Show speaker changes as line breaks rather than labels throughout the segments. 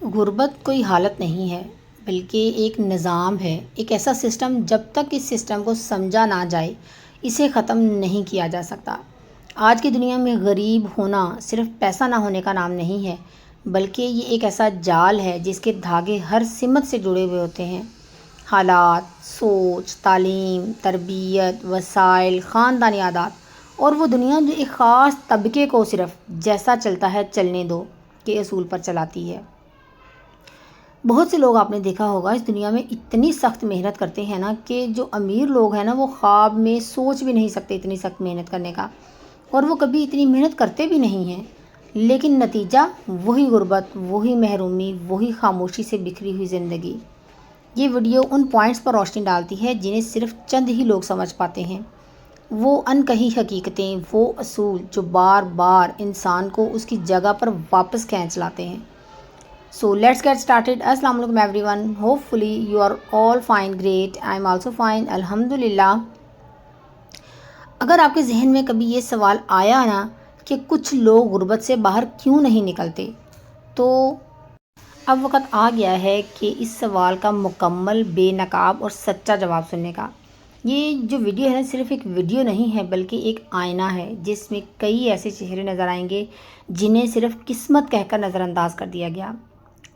غربت کوئی حالت نہیں ہے بلکہ ایک نظام ہے، ایک ایسا سسٹم جب تک اس سسٹم کو سمجھا نہ جائے اسے ختم نہیں کیا جا سکتا۔ آج کی دنیا میں غریب ہونا صرف پیسہ نہ ہونے کا نام نہیں ہے، بلکہ یہ ایک ایسا جال ہے جس کے دھاگے ہر سمت سے جڑے ہوئے ہوتے ہیں۔ حالات، سوچ، تعلیم، تربیت، وسائل، خاندانی عادات اور وہ دنیا جو ایک خاص طبقے کو صرف جیسا چلتا ہے چلنے دو کے اصول پر چلاتی ہے۔ بہت سے لوگ آپ نے دیکھا ہوگا اس دنیا میں اتنی سخت محنت کرتے ہیں نا کہ جو امیر لوگ ہیں نا وہ خواب میں سوچ بھی نہیں سکتے اتنی سخت محنت کرنے کا، اور وہ کبھی اتنی محنت کرتے بھی نہیں ہیں، لیکن نتیجہ وہی غربت، وہی محرومی، وہی خاموشی سے بکھری ہوئی زندگی۔ یہ ویڈیو ان پوائنٹس پر روشنی ڈالتی ہے جنہیں صرف چند ہی لوگ سمجھ پاتے ہیں، وہ انکہی حقیقتیں، وہ اصول جو بار بار انسان کو اس کی جگہ پر واپس کھینچ لاتے ہیں۔ So let's get started. Assalamu alaikum everyone. Hopefully you are all fine, great. I'm also fine. الحمدللہ۔ اگر آپ کے ذہن میں کبھی یہ سوال آیا نا کہ کچھ لوگ غربت سے باہر کیوں نہیں نکلتے، تو اب وقت آ گیا ہے کہ اس سوال کا مکمل، بے نقاب اور سچا جواب سننے کا۔ یہ جو ویڈیو ہے نا صرف ایک ویڈیو نہیں ہے بلکہ ایک آئینہ ہے جس میں کئی ایسے چہرے نظر آئیں گے جنہیں صرف قسمت کہہ کر نظر انداز کر دیا گیا۔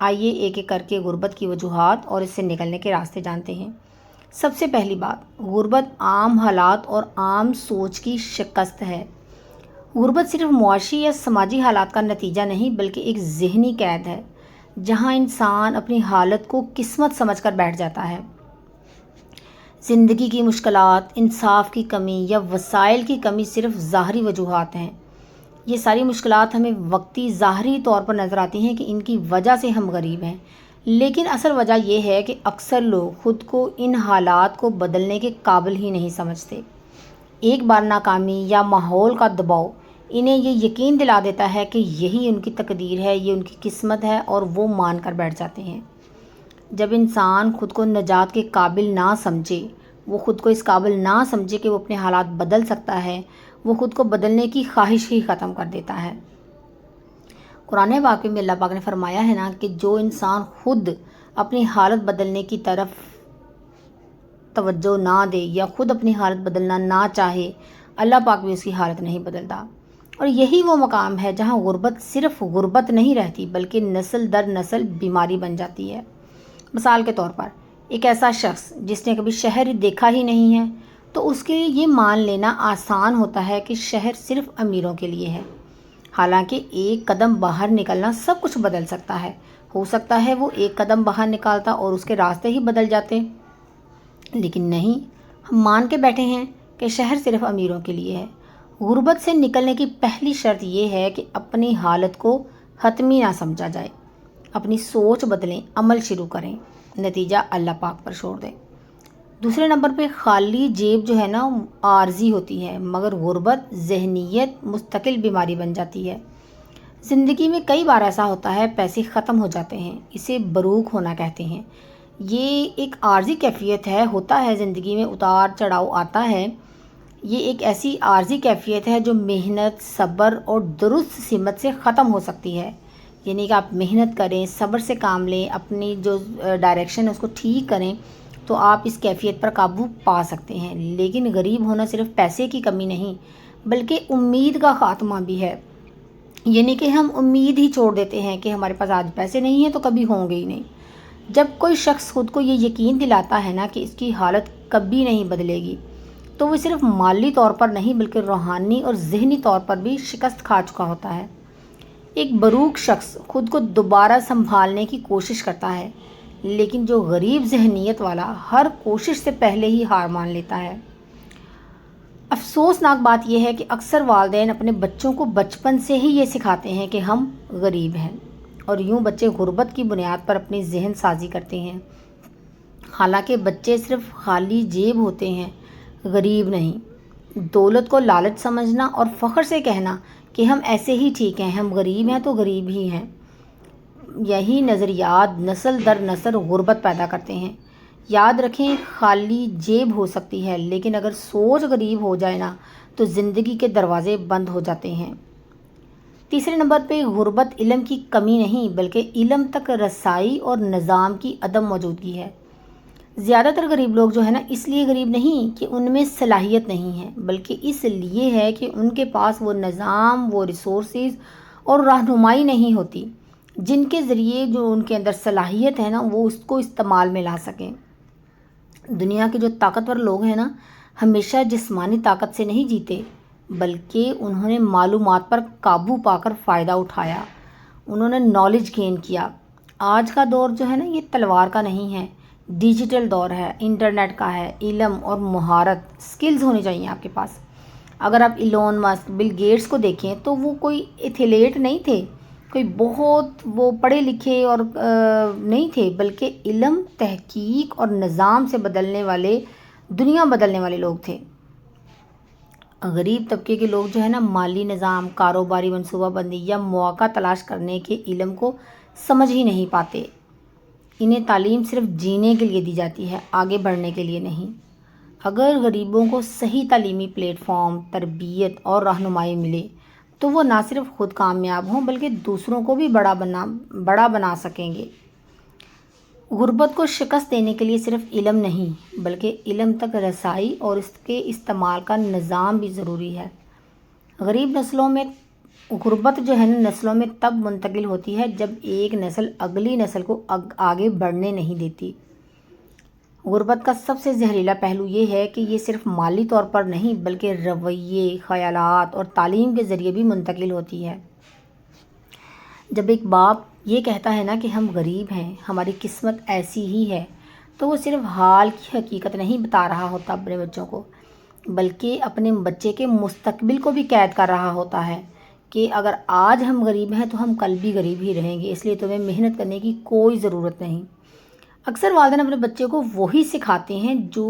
آئیے ایک ایک کر کے غربت کی وجوہات اور اس سے نکلنے کے راستے جانتے ہیں۔ سب سے پہلی بات، غربت عام حالات اور عام سوچ کی شکست ہے۔ غربت صرف معاشی یا سماجی حالات کا نتیجہ نہیں بلکہ ایک ذہنی قید ہے، جہاں انسان اپنی حالت کو قسمت سمجھ کر بیٹھ جاتا ہے۔ زندگی کی مشکلات، انصاف کی کمی یا وسائل کی کمی صرف ظاہری وجوہات ہیں۔ یہ ساری مشکلات ہمیں وقتی ظاہری طور پر نظر آتی ہیں کہ ان کی وجہ سے ہم غریب ہیں، لیکن اصل وجہ یہ ہے کہ اکثر لوگ خود کو ان حالات کو بدلنے کے قابل ہی نہیں سمجھتے۔ ایک بار ناکامی یا ماحول کا دباؤ انہیں یہ یقین دلا دیتا ہے کہ یہی ان کی تقدیر ہے، یہ ان کی قسمت ہے، اور وہ مان کر بیٹھ جاتے ہیں۔ جب انسان خود کو نجات کے قابل نہ سمجھے، وہ خود کو اس قابل نہ سمجھے کہ وہ اپنے حالات بدل سکتا ہے، وہ خود کو بدلنے کی خواہش ہی ختم کر دیتا ہے۔ قرآن پاک میں اللہ پاک نے فرمایا ہے نا کہ جو انسان خود اپنی حالت بدلنے کی طرف توجہ نہ دے یا خود اپنی حالت بدلنا نہ چاہے، اللہ پاک بھی اس کی حالت نہیں بدلتا۔ اور یہی وہ مقام ہے جہاں غربت صرف غربت نہیں رہتی بلکہ نسل در نسل بیماری بن جاتی ہے۔ مثال کے طور پر ایک ایسا شخص جس نے کبھی شہر دیکھا ہی نہیں ہے، تو اس کے لیے یہ مان لینا آسان ہوتا ہے کہ شہر صرف امیروں کے لیے ہے، حالانکہ ایک قدم باہر نکلنا سب کچھ بدل سکتا ہے۔ ہو سکتا ہے وہ ایک قدم باہر نکالتا اور اس کے راستے ہی بدل جاتے، لیکن نہیں، ہم مان کے بیٹھے ہیں کہ شہر صرف امیروں کے لیے ہے۔ غربت سے نکلنے کی پہلی شرط یہ ہے کہ اپنی حالت کو حتمی نہ سمجھا جائے، اپنی سوچ بدلیں، عمل شروع کریں، نتیجہ اللہ پاک پر چھوڑ دیں۔ دوسرے نمبر پہ خالی جیب جو ہے نا عارضی ہوتی ہے، مگر غربت ذہنیت مستقل بیماری بن جاتی ہے۔ زندگی میں کئی بار ایسا ہوتا ہے پیسے ختم ہو جاتے ہیں، اسے بروک ہونا کہتے ہیں۔ یہ ایک عارضی کیفیت ہے، ہوتا ہے زندگی میں اتار چڑھاؤ آتا ہے۔ یہ ایک ایسی عارضی کیفیت ہے جو محنت، صبر اور درست سمت سے ختم ہو سکتی ہے۔ یعنی کہ آپ محنت کریں، صبر سے کام لیں، اپنی جو ڈائریکشن ہے اس کو ٹھیک کریں تو آپ اس کیفیت پر قابو پا سکتے ہیں۔ لیکن غریب ہونا صرف پیسے کی کمی نہیں بلکہ امید کا خاتمہ بھی ہے۔ یعنی کہ ہم امید ہی چھوڑ دیتے ہیں کہ ہمارے پاس آج پیسے نہیں ہیں تو کبھی ہوں گے ہی نہیں۔ جب کوئی شخص خود کو یہ یقین دلاتا ہے نا کہ اس کی حالت کبھی نہیں بدلے گی، تو وہ صرف مالی طور پر نہیں بلکہ روحانی اور ذہنی طور پر بھی شکست کھا چکا ہوتا ہے۔ ایک بروک شخص خود کو دوبارہ سنبھالنے کی کوشش کرتا ہے، لیکن جو غریب ذہنیت والا ہر کوشش سے پہلے ہی ہار مان لیتا ہے۔ افسوسناک بات یہ ہے کہ اکثر والدین اپنے بچوں کو بچپن سے ہی یہ سکھاتے ہیں کہ ہم غریب ہیں، اور یوں بچے غربت کی بنیاد پر اپنی ذہن سازی کرتے ہیں۔ حالانکہ بچے صرف خالی جیب ہوتے ہیں، غریب نہیں۔ دولت کو لالچ سمجھنا اور فخر سے کہنا کہ ہم ایسے ہی ٹھیک ہیں، ہم غریب ہیں تو غریب ہی ہیں، یہی نظریات نسل در نسل غربت پیدا کرتے ہیں۔ یاد رکھیں، خالی جیب ہو سکتی ہے لیکن اگر سوچ غریب ہو جائے نا تو زندگی کے دروازے بند ہو جاتے ہیں۔ تیسرے نمبر پہ غربت علم کی کمی نہیں بلکہ علم تک رسائی اور نظام کی عدم موجودگی ہے۔ زیادہ تر غریب لوگ جو ہے نا اس لیے غریب نہیں کہ ان میں صلاحیت نہیں ہے، بلکہ اس لیے ہے کہ ان کے پاس وہ نظام، وہ ریسورسز اور رہنمائی نہیں ہوتی جن کے ذریعے جو ان کے اندر صلاحیت ہے نا وہ اس کو استعمال میں لا سکیں۔ دنیا کے جو طاقتور لوگ ہیں نا ہمیشہ جسمانی طاقت سے نہیں جیتے بلکہ انہوں نے معلومات پر قابو پا کر فائدہ اٹھایا، انہوں نے نالج گین کیا۔ آج کا دور جو ہے نا یہ تلوار کا نہیں ہے، ڈیجیٹل دور ہے، انٹرنیٹ کا ہے۔ علم اور مہارت، سکلز ہونی چاہیے آپ کے پاس۔ اگر آپ ایلون مسک، بل گیٹس کو دیکھیں تو وہ کوئی ایتھلیٹ نہیں تھے، کوئی بہت وہ پڑھے لکھے اور نہیں تھے، بلکہ علم، تحقیق اور نظام سے دنیا بدلنے والے لوگ تھے۔ غریب طبقے کے لوگ جو ہے نا مالی نظام، کاروباری منصوبہ بندی یا مواقع تلاش کرنے کے علم کو سمجھ ہی نہیں پاتے۔ انہیں تعلیم صرف جینے کے لیے دی جاتی ہے، آگے بڑھنے کے لیے نہیں۔ اگر غریبوں کو صحیح تعلیمی پلیٹ فارم، تربیت اور رہنمائی ملے تو وہ نہ صرف خود کامیاب ہوں بلکہ دوسروں کو بھی بڑا بنا سکیں گے۔ غربت کو شکست دینے کے لیے صرف علم نہیں بلکہ علم تک رسائی اور اس کے استعمال کا نظام بھی ضروری ہے۔ غریب نسلوں میں غربت جو ہے نا نسلوں میں تب منتقل ہوتی ہے جب ایک نسل اگلی نسل کو آگے بڑھنے نہیں دیتی۔ غربت کا سب سے زہریلا پہلو یہ ہے کہ یہ صرف مالی طور پر نہیں بلکہ رویے، خیالات اور تعلیم کے ذریعے بھی منتقل ہوتی ہے۔ جب ایک باپ یہ کہتا ہے نا کہ ہم غریب ہیں، ہماری قسمت ایسی ہی ہے، تو وہ صرف حال کی حقیقت نہیں بتا رہا ہوتا اپنے بچوں کو، بلکہ اپنے بچے کے مستقبل کو بھی قید کر رہا ہوتا ہے کہ اگر آج ہم غریب ہیں تو ہم کل بھی غریب ہی رہیں گے، اس لیے تمہیں محنت کرنے کی کوئی ضرورت نہیں۔ اکثر والدین اپنے بچے کو وہی سکھاتے ہیں جو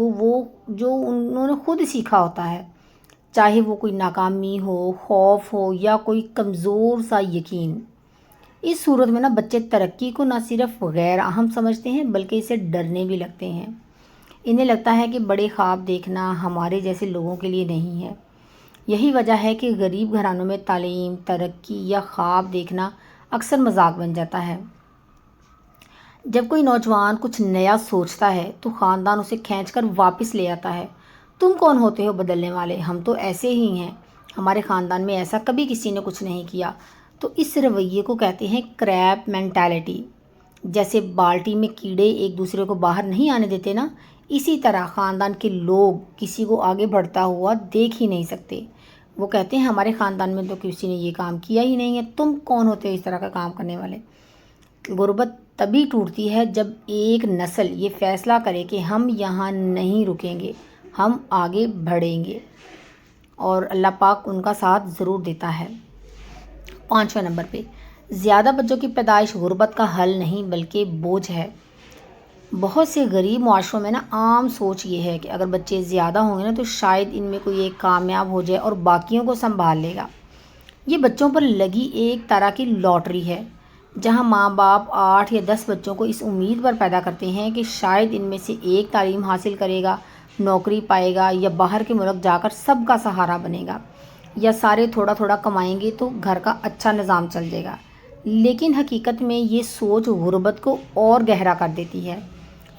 انہوں نے خود سیکھا ہوتا ہے، چاہے وہ کوئی ناکامی ہو، خوف ہو یا کوئی کمزور سا یقین۔ اس صورت میں نا بچے ترقی کو نہ صرف غیر اہم سمجھتے ہیں بلکہ اسے ڈرنے بھی لگتے ہیں۔ انہیں لگتا ہے کہ بڑے خواب دیکھنا ہمارے جیسے لوگوں کے لیے نہیں ہے۔ یہی وجہ ہے کہ غریب گھرانوں میں تعلیم، ترقی یا خواب دیکھنا اکثر مذاق بن جاتا ہے۔ جب کوئی نوجوان کچھ نیا سوچتا ہے تو خاندان اسے کھینچ کر واپس لے آتا ہے۔ تم کون ہوتے ہو بدلنے والے، ہم تو ایسے ہی ہیں، ہمارے خاندان میں ایسا کبھی کسی نے کچھ نہیں کیا۔ تو اس رویے کو کہتے ہیں کریب مینٹالٹی۔ جیسے بالٹی میں کیڑے ایک دوسرے کو باہر نہیں آنے دیتے نا، اسی طرح خاندان کے لوگ کسی کو آگے بڑھتا ہوا دیکھ ہی نہیں سکتے۔ وہ کہتے ہیں ہمارے خاندان میں تو کسی نے یہ کام کیا ہی نہیں ہے، تم کون ہوتے ہو اس طرح کا کام کرنے والے۔ غربت تبھی ٹوٹتی ہے جب ایک نسل یہ فیصلہ کرے کہ ہم یہاں نہیں رکیں گے، ہم آگے بڑھیں گے، اور اللہ پاک ان کا ساتھ ضرور دیتا ہے۔ 5ویں نمبر پہ زیادہ بچوں کی پیدائش غربت کا حل نہیں بلکہ بوجھ ہے۔ بہت سے غریب معاشروں میں نا عام سوچ یہ ہے کہ اگر بچے زیادہ ہوں گے نا تو شاید ان میں کوئی ایک کامیاب ہو جائے اور باقیوں کو سنبھال لے گا۔ یہ بچوں پر لگی ایک طرح کی لاٹری ہے، جہاں ماں باپ 8 یا 10 بچوں کو اس امید پر پیدا کرتے ہیں کہ شاید ان میں سے ایک تعلیم حاصل کرے گا، نوکری پائے گا یا باہر کے ملک جا کر سب کا سہارا بنے گا، یا سارے تھوڑا تھوڑا کمائیں گے تو گھر کا اچھا نظام چل جائے گا۔ لیکن حقیقت میں یہ سوچ غربت کو اور گہرا کر دیتی ہے۔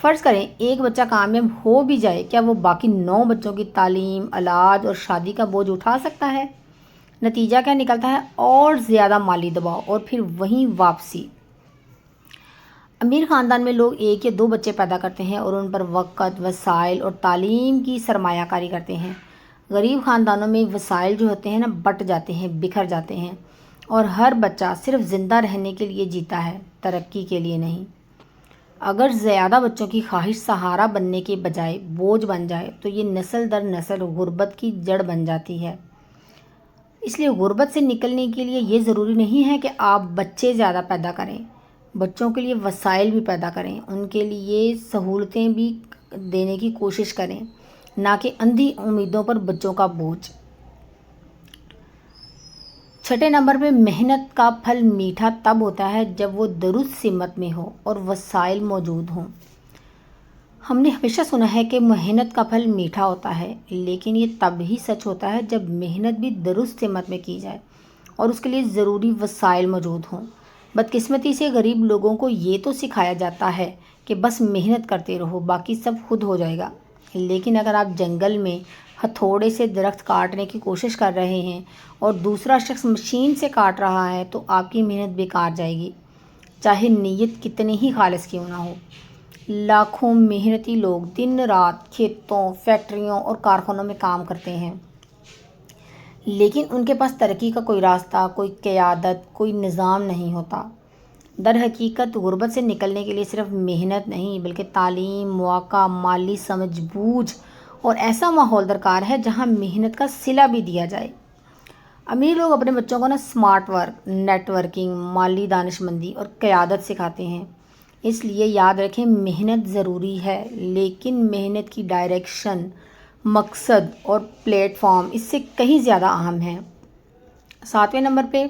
فرض کریں ایک بچہ کامیاب ہو بھی جائے، کیا وہ باقی 9 بچوں کی تعلیم، علاج اور شادی کا بوجھ اٹھا سکتا ہے؟ نتیجہ کیا نکلتا ہے؟ اور زیادہ مالی دباؤ اور پھر وہیں واپسی۔ امیر خاندان میں لوگ 1 یا 2 بچے پیدا کرتے ہیں اور ان پر وقت، وسائل اور تعلیم کی سرمایہ کاری کرتے ہیں۔ غریب خاندانوں میں وسائل جو ہوتے ہیں نا بٹ جاتے ہیں، بکھر جاتے ہیں، اور ہر بچہ صرف زندہ رہنے کے لیے جیتا ہے، ترقی کے لیے نہیں۔ اگر زیادہ بچوں کی خواہش سہارا بننے کے بجائے بوجھ بن جائے تو یہ نسل در نسل غربت کی جڑ بن جاتی ہے۔ اس لیے غربت سے نکلنے کے لیے یہ ضروری نہیں ہے کہ آپ بچے زیادہ پیدا کریں، بچوں کے لیے وسائل بھی پیدا کریں، ان کے لیے سہولتیں بھی دینے کی کوشش کریں، نہ کہ اندھی امیدوں پر بچوں کا بوجھ۔ 6 نمبر پہ محنت کا پھل میٹھا تب ہوتا ہے جب وہ درست سمت میں ہو اور وسائل موجود ہوں۔ ہم نے ہمیشہ سنا ہے کہ محنت کا پھل میٹھا ہوتا ہے، لیکن یہ تب ہی سچ ہوتا ہے جب محنت بھی درست سمت میں کی جائے اور اس کے لیے ضروری وسائل موجود ہوں۔ بدقسمتی سے غریب لوگوں کو یہ تو سکھایا جاتا ہے کہ بس محنت کرتے رہو، باقی سب خود ہو جائے گا۔ لیکن اگر آپ جنگل میں ہتھوڑے سے درخت کاٹنے کی کوشش کر رہے ہیں اور دوسرا شخص مشین سے کاٹ رہا ہے تو آپ کی محنت بیکار جائے گی، چاہے نیت کتنی ہی خالص کیوں نہ ہو۔ لاکھوں محنتی لوگ دن رات کھیتوں، فیکٹریوں اور کارخانوں میں کام کرتے ہیں، لیکن ان کے پاس ترقی کا کوئی راستہ، کوئی قیادت، کوئی نظام نہیں ہوتا۔ در حقیقت غربت سے نکلنے کے لیے صرف محنت نہیں بلکہ تعلیم، مواقع، مالی سمجھ بوجھ اور ایسا ماحول درکار ہے جہاں محنت کا صلہ بھی دیا جائے۔ امیر لوگ اپنے بچوں کو سمارٹ ورک، نیٹ ورکنگ، مالی دانش مندی اور قیادت سکھاتے ہیں۔ اس لیے یاد رکھیں، محنت ضروری ہے، لیکن محنت کی ڈائریکشن، مقصد اور پلیٹ فارم اس سے کہیں زیادہ اہم ہے۔ 7ویں نمبر پہ،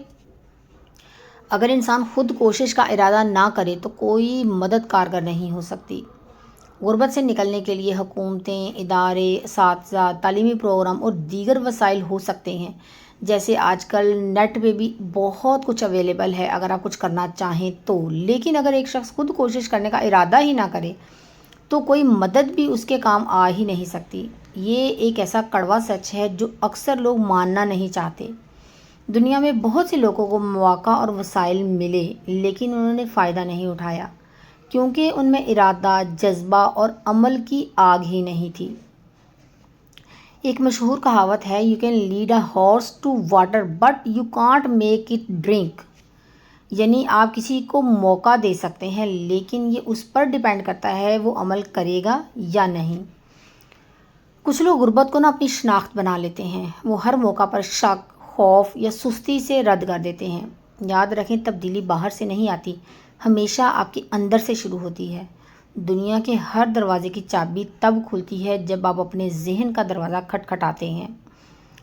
اگر انسان خود کوشش کا ارادہ نہ کرے تو کوئی مدد کارگر نہیں ہو سکتی۔ غربت سے نکلنے کے لیے حکومتیں، ادارے، اساتذہ، تعلیمی پروگرام اور دیگر وسائل ہو سکتے ہیں، جیسے آج کل نیٹ پہ بھی بہت کچھ اویلیبل ہے اگر آپ کچھ کرنا چاہیں تو۔ لیکن اگر ایک شخص خود کوشش کرنے کا ارادہ ہی نہ کرے تو کوئی مدد بھی اس کے کام آ ہی نہیں سکتی۔ یہ ایک ایسا کڑوا سچ ہے جو اکثر لوگ ماننا نہیں چاہتے۔ دنیا میں بہت سے لوگوں کو مواقع اور وسائل ملے لیکن انہوں نے فائدہ نہیں اٹھایا کیونکہ ان میں ارادہ، جذبہ اور عمل کی آگ ہی نہیں تھی۔ ایک مشہور کہاوت ہے، "You can lead a horse to water but you can't make it drink"، یعنی آپ کسی کو موقع دے سکتے ہیں لیکن یہ اس پر ڈیپینڈ کرتا ہے وہ عمل کرے گا یا نہیں۔ کچھ لوگ غربت کو اپنی شناخت بنا لیتے ہیں، وہ ہر موقع پر شک، خوف یا سستی سے رد کر دیتے ہیں۔ یاد رکھیں، تبدیلی باہر سے نہیں آتی، ہمیشہ آپ کے اندر سے شروع ہوتی ہے۔ دنیا کے ہر دروازے کی چابی تب کھلتی ہے جب آپ اپنے ذہن کا دروازہ کھٹکھٹاتے ہیں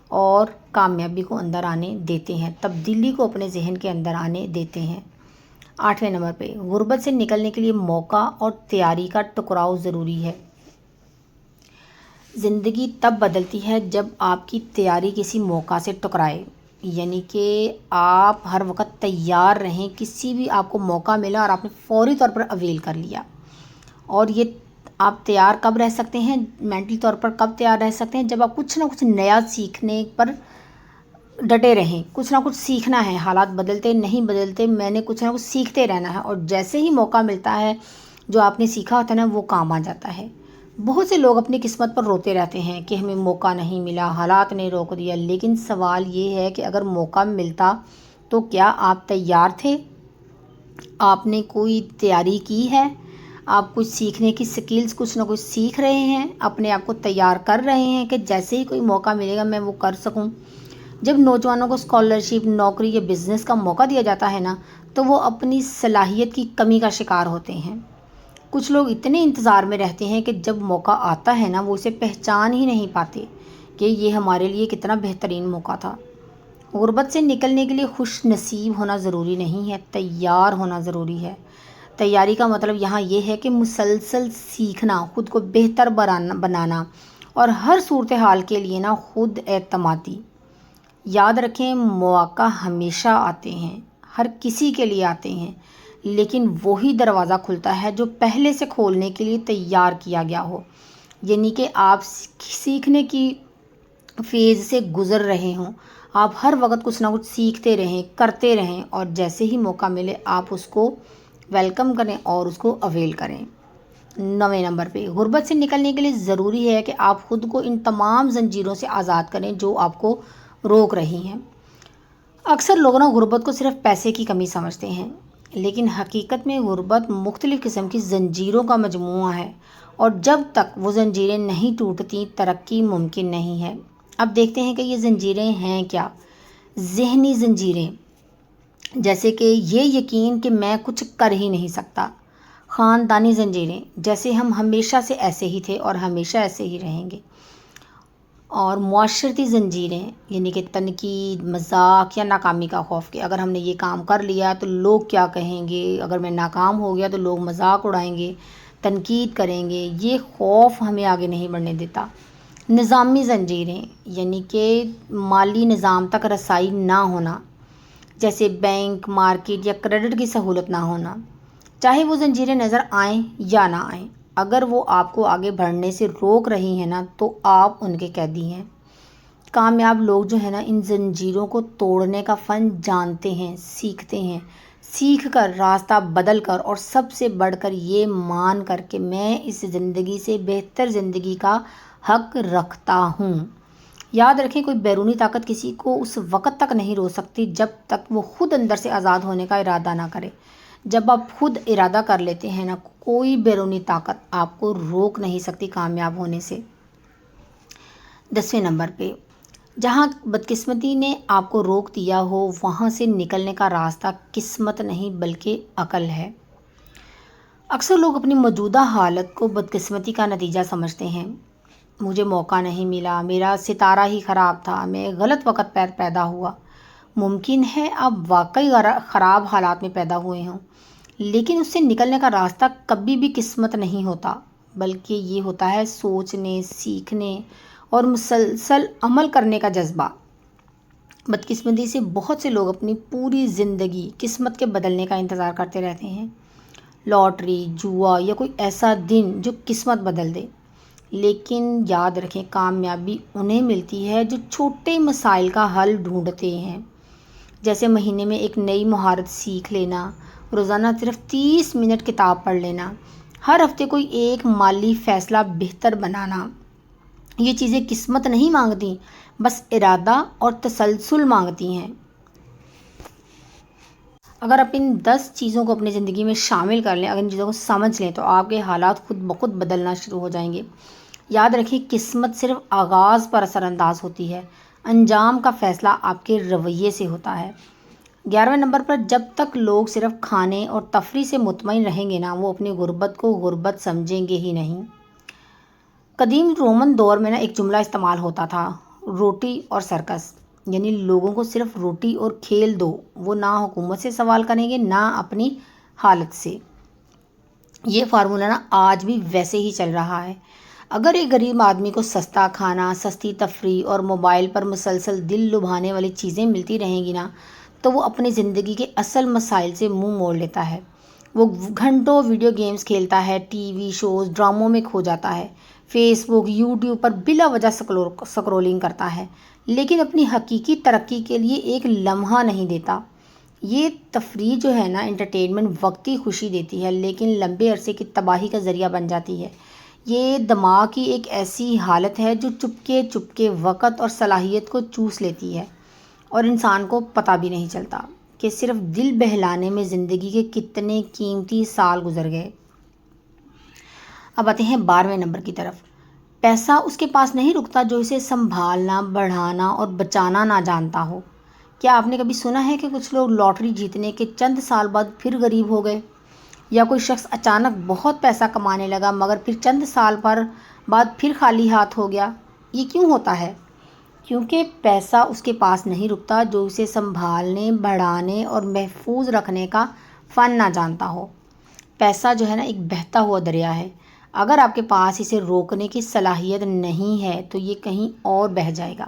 اور کامیابی کو اندر آنے دیتے ہیں، تبدیلی کو اپنے ذہن کے اندر آنے دیتے ہیں۔ 8ویں نمبر پہ، غربت سے نکلنے کے لیے موقع اور تیاری کا ٹکراؤ ضروری ہے۔ زندگی تب بدلتی ہے جب آپ کی تیاری کسی موقع سے ٹکرائے، یعنی کہ آپ ہر وقت تیار رہیں، کسی بھی آپ کو موقع ملا اور آپ نے فوری طور پر اویل کر لیا۔ اور یہ آپ تیار کب رہ سکتے ہیں، مینٹلی طور پر کب تیار رہ سکتے ہیں، جب آپ کچھ نہ کچھ نیا سیکھنے پر ڈٹے رہیں۔ کچھ نہ کچھ سیکھنا ہے، حالات بدلتے نہیں بدلتے، میں نے کچھ نہ کچھ سیکھتے رہنا ہے، اور جیسے ہی موقع ملتا ہے جو آپ نے سیکھا ہوتا ہے نا، وہ کام آ جاتا ہے۔ بہت سے لوگ اپنی قسمت پر روتے رہتے ہیں کہ ہمیں موقع نہیں ملا، حالات نے روک دیا، لیکن سوال یہ ہے کہ اگر موقع ملتا تو کیا آپ تیار تھے؟ آپ نے کوئی تیاری کی ہے؟ آپ کچھ سیکھنے کی سکلز کچھ نہ کچھ سیکھ رہے ہیں، اپنے آپ کو تیار کر رہے ہیں کہ جیسے ہی کوئی موقع ملے گا میں وہ کر سکوں؟ جب نوجوانوں کو اسکالرشپ، نوکری یا بزنس کا موقع دیا جاتا ہے نا، تو وہ اپنی صلاحیت کی کمی کا شکار ہوتے ہیں۔ کچھ لوگ اتنے انتظار میں رہتے ہیں کہ جب موقع آتا ہے نا، وہ اسے پہچان ہی نہیں پاتے کہ یہ ہمارے لیے کتنا بہترین موقع تھا۔ غربت سے نکلنے کے لیے خوش نصیب ہونا ضروری نہیں ہے، تیار ہونا ضروری ہے۔ تیاری کا مطلب یہاں یہ ہے کہ مسلسل سیکھنا، خود کو بہتر بنانا اور ہر صورتحال کے لیے نا خود اعتمادی۔ یاد رکھیں، مواقع ہمیشہ آتے ہیں، ہر کسی کے لیے آتے ہیں، لیکن وہی دروازہ کھلتا ہے جو پہلے سے کھولنے کے لیے تیار کیا گیا ہو، یعنی کہ آپ سیکھنے کی فیز سے گزر رہے ہوں، آپ ہر وقت کچھ نہ کچھ سیکھتے رہیں، کرتے رہیں، اور جیسے ہی موقع ملے آپ اس کو ویلکم کریں اور اس کو اویل کریں۔ 9ویں نمبر پہ، غربت سے نکلنے کے لیے ضروری ہے کہ آپ خود کو ان تمام زنجیروں سے آزاد کریں جو آپ کو روک رہی ہیں۔ اکثر لوگ غربت کو صرف پیسے کی کمی سمجھتے ہیں، لیکن حقیقت میں غربت مختلف قسم کی زنجیروں کا مجموعہ ہے، اور جب تک وہ زنجیریں نہیں ٹوٹتی ترقی ممکن نہیں ہے۔ اب دیکھتے ہیں کہ یہ زنجیریں ہیں کیا۔ ذہنی زنجیریں، جیسے کہ یہ یقین کہ میں کچھ کر ہی نہیں سکتا۔ خاندانی زنجیریں، جیسے ہم ہمیشہ سے ایسے ہی تھے اور ہمیشہ ایسے ہی رہیں گے۔ اور معاشرتی زنجیریں، یعنی کہ تنقید، مذاق یا ناکامی کا خوف کہ اگر ہم نے یہ کام کر لیا تو لوگ کیا کہیں گے، اگر میں ناکام ہو گیا تو لوگ مذاق اڑائیں گے، تنقید کریں گے، یہ خوف ہمیں آگے نہیں بڑھنے دیتا۔ نظامی زنجیریں، یعنی کہ مالی نظام تک رسائی نہ ہونا، جیسے بینک، مارکیٹ یا کریڈٹ کی سہولت نہ ہونا۔ چاہے وہ زنجیریں نظر آئیں یا نہ آئیں، اگر وہ آپ کو آگے بڑھنے سے روک رہی ہیں نا تو آپ ان کے قیدی ہیں۔ کامیاب لوگ جو ہیں نا ان زنجیروں کو توڑنے کا فن جانتے ہیں، سیکھتے ہیں، سیکھ کر راستہ بدل کر، اور سب سے بڑھ کر یہ مان کر کہ میں اس زندگی سے بہتر زندگی کا حق رکھتا ہوں۔ یاد رکھیں، کوئی بیرونی طاقت کسی کو اس وقت تک نہیں روک سکتی جب تک وہ خود اندر سے آزاد ہونے کا ارادہ نہ کرے۔ جب آپ خود ارادہ کر لیتے ہیں نا، کوئی بیرونی طاقت آپ کو روک نہیں سکتی کامیاب ہونے سے۔ 10ویں نمبر پہ، جہاں بدقسمتی نے آپ کو روک دیا ہو وہاں سے نکلنے کا راستہ قسمت نہیں بلکہ عقل ہے۔ اکثر لوگ اپنی موجودہ حالت کو بدقسمتی کا نتیجہ سمجھتے ہیں۔ مجھے موقع نہیں ملا، میرا ستارہ ہی خراب تھا، میں غلط وقت پر پیدا ہوا۔ ممکن ہے آپ واقعی خراب حالات میں پیدا ہوئے ہوں، لیکن اس سے نکلنے کا راستہ کبھی بھی قسمت نہیں ہوتا، بلکہ یہ ہوتا ہے سوچنے، سیکھنے اور مسلسل عمل کرنے کا جذبہ۔ بدقسمتی سے بہت سے لوگ اپنی پوری زندگی قسمت کے بدلنے کا انتظار کرتے رہتے ہیں، لاٹری، جوا یا کوئی ایسا دن جو قسمت بدل دے۔ لیکن یاد رکھیں، کامیابی انہیں ملتی ہے جو چھوٹے مسائل کا حل ڈھونڈتے ہیں، جیسے مہینے میں ایک نئی مہارت سیکھ لینا، روزانہ صرف 30 منٹ کتاب پڑھ لینا، ہر ہفتے کوئی ایک مالی فیصلہ بہتر بنانا۔ یہ چیزیں قسمت نہیں مانگتی، بس ارادہ اور تسلسل مانگتی ہیں۔ اگر آپ ان 10 چیزوں کو اپنی زندگی میں شامل کر لیں، اگر ان چیزوں کو سمجھ لیں، تو آپ کے حالات خود بخود بدلنا شروع ہو جائیں گے۔ یاد رکھیں، قسمت صرف آغاز پر اثر انداز ہوتی ہے، انجام کا فیصلہ آپ کے رویے سے ہوتا ہے۔ 11ویں نمبر پر، جب تک لوگ صرف کھانے اور تفریح سے مطمئن رہیں گے نا، وہ اپنی غربت کو غربت سمجھیں گے ہی نہیں۔ قدیم رومن دور میں نا ایک جملہ استعمال ہوتا تھا، روٹی اور سرکس، یعنی لوگوں کو صرف روٹی اور کھیل دو، وہ نہ حکومت سے سوال کریں گے نہ اپنی حالت سے۔ یہ فارمولہ نا آج بھی ویسے ہی چل رہا ہے۔ اگر ایک غریب آدمی کو سستا کھانا، سستی تفریح اور موبائل پر مسلسل دل لبھانے والی چیزیں ملتی رہیں گی نا، تو وہ اپنی زندگی کے اصل مسائل سے منہ موڑ لیتا ہے۔ وہ گھنٹوں ویڈیو گیمز کھیلتا ہے، ٹی وی شوز، ڈراموں میں کھو جاتا ہے، فیس بک، یوٹیوب پر بلا وجہ سکرولنگ کرتا ہے، لیکن اپنی حقیقی ترقی کے لیے ایک لمحہ نہیں دیتا۔ یہ تفریح جو ہے نا، انٹرٹینمنٹ وقتی خوشی دیتی ہے، لیکن لمبے عرصے کی تباہی کا ذریعہ بن جاتی ہے۔ یہ دماغ کی ایک ایسی حالت ہے جو چپکے چپکے وقت اور صلاحیت کو چوس لیتی ہے، اور انسان کو پتہ بھی نہیں چلتا کہ صرف دل بہلانے میں زندگی کے کتنے قیمتی سال گزر گئے۔ اب آتے ہیں 12ویں نمبر کی طرف۔ پیسہ اس کے پاس نہیں رکتا جو اسے سنبھالنا، بڑھانا اور بچانا نہ جانتا ہو۔ کیا آپ نے کبھی سنا ہے کہ کچھ لوگ لاٹری جیتنے کے چند سال بعد پھر غریب ہو گئے؟ یا کوئی شخص اچانک بہت پیسہ کمانے لگا مگر پھر چند سال بعد پھر خالی ہاتھ ہو گیا؟ یہ کیوں ہوتا ہے؟ کیونکہ پیسہ اس کے پاس نہیں رکتا جو اسے سنبھالنے، بڑھانے اور محفوظ رکھنے کا فن نہ جانتا ہو۔ پیسہ جو ہے نا ایک بہتا ہوا دریا ہے، اگر آپ کے پاس اسے روکنے کی صلاحیت نہیں ہے تو یہ کہیں اور بہہ جائے گا۔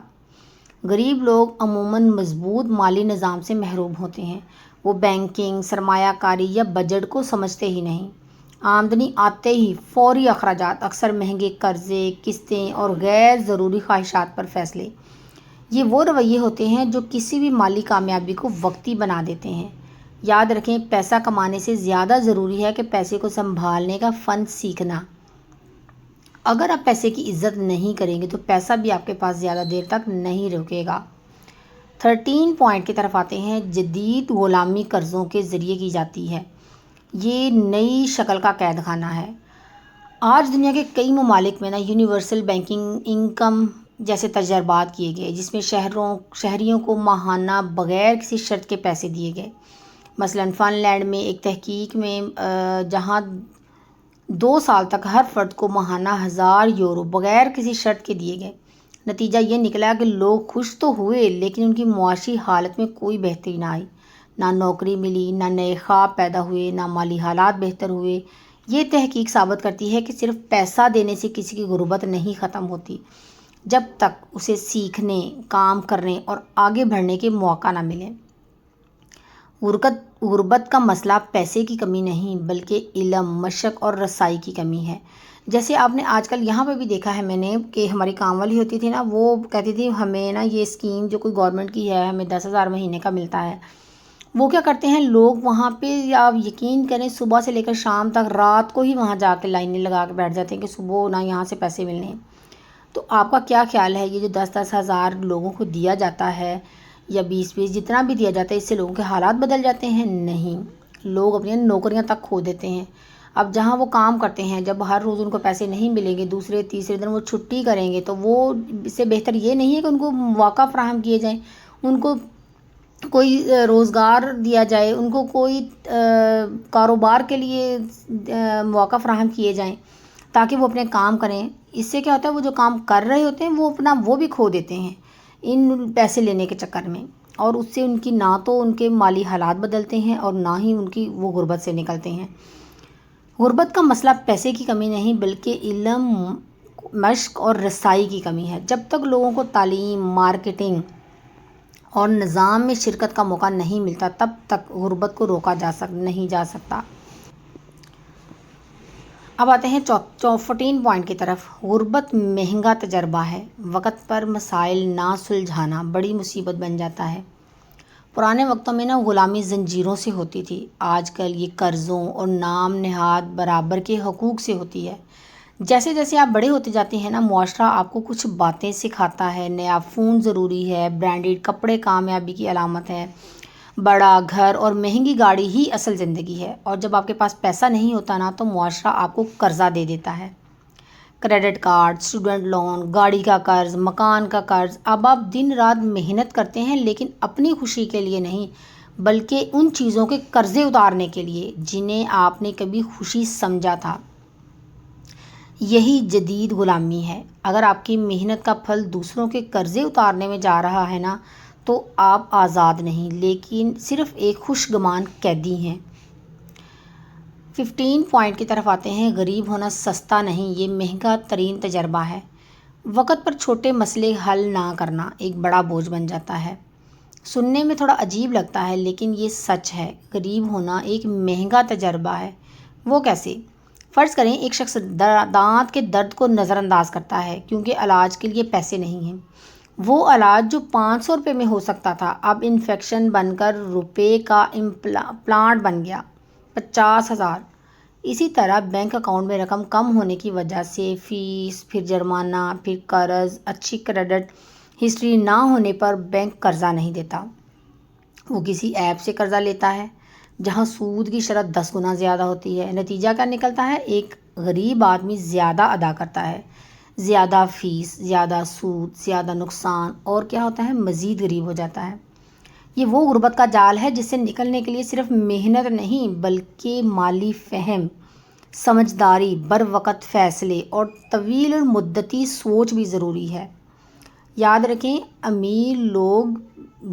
غریب لوگ عموماً مضبوط مالی نظام سے محروم ہوتے ہیں، وہ بینکنگ، سرمایہ کاری یا بجٹ کو سمجھتے ہی نہیں۔ آمدنی آتے ہی فوری اخراجات، اکثر مہنگے قرضے، قسطیں اور غیر ضروری خواہشات پر فیصلے، یہ وہ رویے ہوتے ہیں جو کسی بھی مالی کامیابی کو وقتی بنا دیتے ہیں۔ یاد رکھیں، پیسہ کمانے سے زیادہ ضروری ہے کہ پیسے کو سنبھالنے کا فن سیکھنا۔ اگر آپ پیسے کی عزت نہیں کریں گے تو پیسہ بھی آپ کے پاس زیادہ دیر تک نہیں رکے گا۔ 13 پوائنٹ کی طرف آتے ہیں۔ جدید غلامی قرضوں کے ذریعے کی جاتی ہے، یہ نئی شکل کا قید خانہ ہے۔ آج دنیا کے کئی ممالک میں نا یونیورسل بینکنگ انکم جیسے تجربات کیے گئے، جس میں شہریوں کو ماہانہ بغیر کسی شرط کے پیسے دیے گئے۔ مثلاً فن لینڈ میں ایک تحقیق میں جہاں 2 سال تک ہر فرد کو ماہانہ 1000 یورو بغیر کسی شرط کے دیے گئے، نتیجہ یہ نکلا کہ لوگ خوش تو ہوئے لیکن ان کی معاشی حالت میں کوئی بہتری نہ آئی، نہ نوکری ملی، نہ نئے خواب پیدا ہوئے، نہ مالی حالات بہتر ہوئے۔ یہ تحقیق ثابت کرتی ہے کہ صرف پیسہ دینے سے کسی کی غربت نہیں ختم ہوتی، جب تک اسے سیکھنے، کام کرنے اور آگے بڑھنے کے موقع نہ ملیں۔ غربت کا مسئلہ پیسے کی کمی نہیں بلکہ علم، مشق اور رسائی کی کمی ہے۔ جیسے آپ نے آج کل یہاں پہ بھی دیکھا ہے میں نے کہ ہماری کام والی ہوتی تھی نا، وہ کہتی تھی ہمیں نا یہ اسکیم جو کوئی گورنمنٹ کی ہے ہمیں 10,000 مہینے کا ملتا ہے۔ وہ کیا کرتے ہیں لوگ وہاں پہ، آپ یقین کریں صبح سے لے کر شام تک رات کو ہی وہاں جا کے لائنیں لگا کے بیٹھ جاتے ہیں کہ صبح نہ یہاں سے پیسے ملنے ہیں۔ تو آپ کا کیا خیال ہے یہ جو 10,000 لوگوں کو دیا جاتا ہے یا 20 جتنا بھی دیا جاتا ہے، اس سے لوگوں کے حالات بدل جاتے ہیں؟ نہیں، لوگ اپنی نوکریاں تک کھو دیتے ہیں۔ اب جہاں وہ کام کرتے ہیں جب ہر روز ان کو پیسے نہیں ملیں گے، دوسرے تیسرے دن وہ چھٹی کریں گے، تو وہ اس سے بہتر یہ نہیں ہے کہ ان کو مواقع فراہم کیے جائیں، ان کو کوئی روزگار دیا جائے، ان کو کوئی کاروبار کے لیے مواقع فراہم کیے جائیں تاکہ وہ اپنے کام کریں۔ اس سے کیا ہوتا ہے وہ جو کام کر رہے ہوتے ہیں وہ بھی کھو دیتے ہیں ان پیسے لینے کے چکر میں، اور اس سے ان کی نہ تو ان کے مالی حالات بدلتے ہیں اور نہ ہی ان کی وہ غربت سے نکلتے ہیں۔ غربت کا مسئلہ پیسے کی کمی نہیں بلکہ علم، مشق اور رسائی کی کمی ہے۔ جب تک لوگوں کو تعلیم، مارکیٹنگ اور نظام میں شرکت کا موقع نہیں ملتا تب تک غربت کو روکا نہیں جا سکتا۔ اب آتے ہیں 14 پوائنٹ کی طرف۔ غربت مہنگا تجربہ ہے، وقت پر مسائل نہ سلجھانا بڑی مصیبت بن جاتا ہے۔ پرانے وقتوں میں نا غلامی زنجیروں سے ہوتی تھی، آج کل یہ قرضوں اور نام نہاد برابر کے حقوق سے ہوتی ہے۔ جیسے جیسے آپ بڑے ہوتے جاتے ہیں نا، معاشرہ آپ کو کچھ باتیں سکھاتا ہے۔ نیا فون ضروری ہے، برانڈڈ کپڑے کامیابی کی علامت ہے، بڑا گھر اور مہنگی گاڑی ہی اصل زندگی ہے۔ اور جب آپ کے پاس پیسہ نہیں ہوتا نا تو معاشرہ آپ کو قرضہ دے دیتا ہے، کریڈٹ کارڈ، اسٹوڈنٹ لون، گاڑی کا قرض، مکان کا قرض۔ اب آپ دن رات محنت کرتے ہیں لیکن اپنی خوشی کے لیے نہیں بلکہ ان چیزوں کے قرضے اتارنے کے لیے جنہیں آپ نے کبھی خوشی سمجھا تھا۔ یہی جدید غلامی ہے۔ اگر آپ کی محنت کا پھل دوسروں کے قرضے اتارنے میں جا رہا ہے نا تو آپ آزاد نہیں لیکن صرف ایک خوشگمان قیدی ہیں۔ 15 پوائنٹ کی طرف آتے ہیں۔ غریب ہونا سستا نہیں، یہ مہنگا ترین تجربہ ہے۔ وقت پر چھوٹے مسئلے حل نہ کرنا ایک بڑا بوجھ بن جاتا ہے۔ سننے میں تھوڑا عجیب لگتا ہے لیکن یہ سچ ہے، غریب ہونا ایک مہنگا تجربہ ہے۔ وہ کیسے؟ فرض کریں ایک شخص دانت کے درد کو نظر انداز کرتا ہے کیونکہ علاج کے لیے پیسے نہیں ہیں۔ وہ علاج جو 500 روپے میں ہو سکتا تھا اب انفیکشن بن کر روپے کا امپلانٹ بن گیا، 50,000۔ اسی طرح بینک اکاؤنٹ میں رقم کم ہونے کی وجہ سے فیس، پھر جرمانہ، پھر قرض، اچھی کریڈٹ ہسٹری نہ ہونے پر بینک قرضہ نہیں دیتا، وہ کسی ایپ سے قرضہ لیتا ہے جہاں سود کی شرح 10 گنا زیادہ ہوتی ہے۔ نتیجہ کیا نکلتا ہے؟ ایک غریب آدمی زیادہ ادا کرتا ہے، زیادہ فیس، زیادہ سود، زیادہ نقصان، اور کیا ہوتا ہے مزید غریب ہو جاتا ہے۔ یہ وہ غربت کا جال ہے جس سے نکلنے کے لیے صرف محنت نہیں بلکہ مالی فہم، سمجھداری، بروقت فیصلے اور طویل المدتی سوچ بھی ضروری ہے۔ یاد رکھیں، امیر لوگ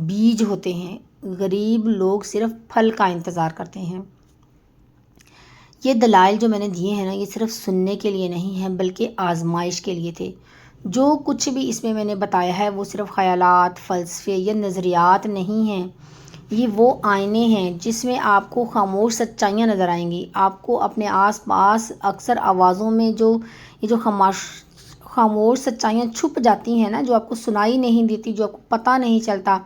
بیج ہوتے ہیں، غریب لوگ صرف پھل کا انتظار کرتے ہیں۔ یہ دلائل جو میں نے دیے ہیں نا یہ صرف سننے کے لیے نہیں ہیں بلکہ آزمائش کے لیے تھے۔ جو کچھ بھی اس میں نے بتایا ہے وہ صرف خیالات، فلسفے یا نظریات نہیں ہیں، یہ وہ آئینے ہیں جس میں آپ کو خاموش سچائیاں نظر آئیں گی۔ آپ کو اپنے آس پاس اکثر آوازوں میں جو خاموش سچائیاں چھپ جاتی ہیں نا، جو آپ کو سنائی نہیں دیتی، جو آپ کو پتہ نہیں چلتا۔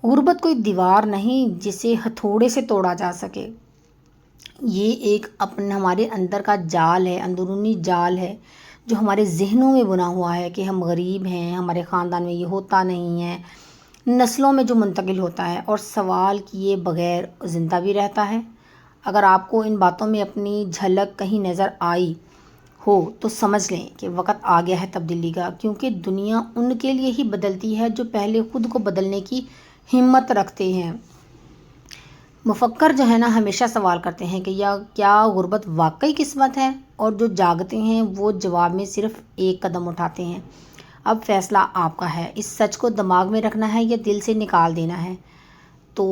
غربت کوئی دیوار نہیں جسے ہتھوڑے سے توڑا جا سکے، یہ ایک ہمارے اندر کا جال ہے، اندرونی جال ہے جو ہمارے ذہنوں میں بنا ہوا ہے کہ ہم غریب ہیں، ہمارے خاندان میں یہ ہوتا نہیں ہے، نسلوں میں جو منتقل ہوتا ہے اور سوال کیے بغیر زندہ بھی رہتا ہے۔ اگر آپ کو ان باتوں میں اپنی جھلک کہیں نظر آئی ہو تو سمجھ لیں کہ وقت آ گیا ہے تبدیلی کا، کیونکہ دنیا ان کے لیے ہی بدلتی ہے جو پہلے خود کو بدلنے کی ہمت رکھتے ہیں۔ مفکر جو ہے نا ہمیشہ سوال کرتے ہیں کہ کیا غربت واقعی قسمت ہے، اور جو جاگتے ہیں وہ جواب میں صرف ایک قدم اٹھاتے ہیں۔ اب فیصلہ آپ کا ہے، اس سچ کو دماغ میں رکھنا ہے یا دل سے نکال دینا ہے۔ تو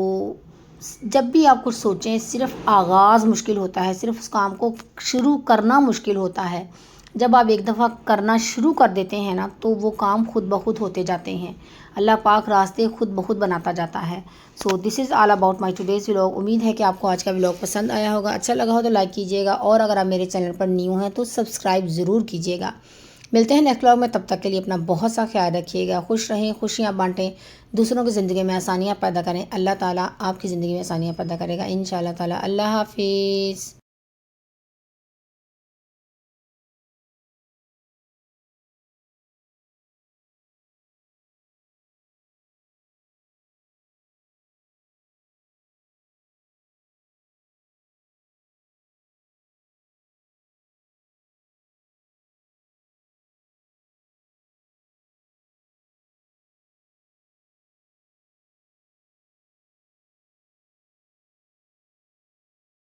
جب بھی آپ کچھ سوچیں، صرف آغاز مشکل ہوتا ہے، صرف اس کام کو شروع کرنا مشکل ہوتا ہے، جب آپ ایک دفعہ کرنا شروع کر دیتے ہیں نا تو وہ کام خود بخود ہوتے جاتے ہیں، اللہ پاک راستے خود بخود بناتا جاتا ہے۔ So this is all about my today's vlog. امید ہے کہ آپ کو آج کا ولاگ پسند آیا ہوگا، اچھا لگا ہو تو لائک کیجیے گا، اور اگر آپ میرے چینل پر نیو ہیں تو سبسکرائب ضرور کیجیے گا۔ ملتے ہیں نیکسٹ ولاگ میں، تب تک کے لیے اپنا بہت سا خیال رکھیے گا، خوش رہیں، خوشیاں بانٹیں، دوسروں کی زندگی میں آسانیاں پیدا کریں۔ اللہ تعالیٰ آپ کی زندگی میں آسانیاں پیدا کرے گا انشاءاللہ تعالیٰ۔ اللہ حافظ۔